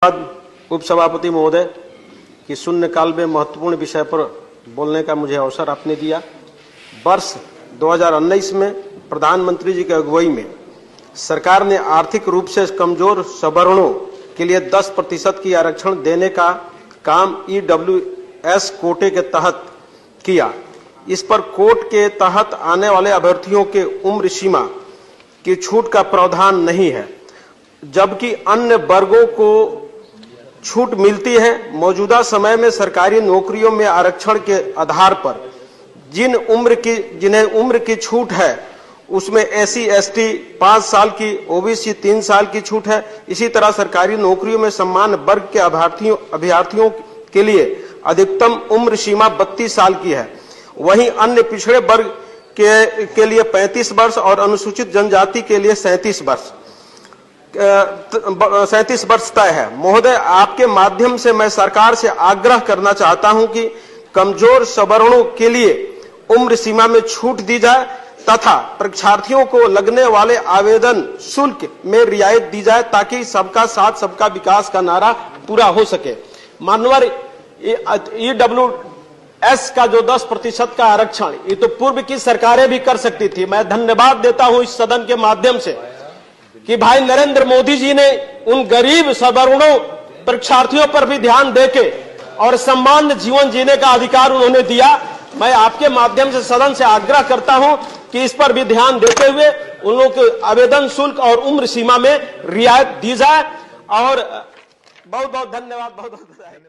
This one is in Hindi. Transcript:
उप सभापति महोदय कि शून्यकाल में महत्वपूर्ण विषय पर बोलने का मुझे अवसर आपने दिया। वर्ष 2019 में प्रधानमंत्री जी की अगुवाई में सरकार ने आर्थिक रूप से कमजोर सवर्णों के लिए 10% की आरक्षण देने का काम EWS कोटे के तहत किया। इस पर कोट के तहत आने वाले अभ्यर्थियों के उम्र सीमा की छूट का प्रावधान नहीं है, जबकि अन्य वर्गों को छूट मिलती है। मौजूदा समय में सरकारी नौकरियों में आरक्षण के आधार पर जिन्हें उम्र की छूट है उसमें SC ST 5 साल की, OBC 3 साल की छूट है। इसी तरह सरकारी नौकरियों में समान वर्ग के अभ्यर्थियों के लिए अधिकतम उम्र सीमा 32 साल की है। वहीं अन्य पिछड़े वर्ग के लिए 35 वर्ष और अनुसूचित जनजाति के लिए 37 वर्ष तय है। महोदय, आपके माध्यम से मैं सरकार से आग्रह करना चाहता हूं कि कमजोर सवर्णों के लिए उम्र सीमा में छूट दी जाए तथा परीक्षार्थियों को लगने वाले आवेदन शुल्क में रियायत दी जाए ताकि सबका साथ सबका विकास का नारा पूरा हो सके। मानवर EWS का जो 10% का आरक्षण, ये तो पूर्व की सरकारें भी कर सकती थी। मैं धन्यवाद देता हूं इस सदन के माध्यम से कि भाई नरेंद्र मोदी जी ने उन गरीब सवर्णों परीक्षार्थियों पर भी ध्यान देके और सम्मान जीवन जीने का अधिकार उन्होंने दिया। मैं आपके माध्यम से सदन से आग्रह करता हूं कि इस पर भी ध्यान देते हुए उन लोगों के आवेदन शुल्क और उम्र सीमा में रियायत दी जाए। और बहुत बहुत धन्यवाद, बहुत बहुत बधाई।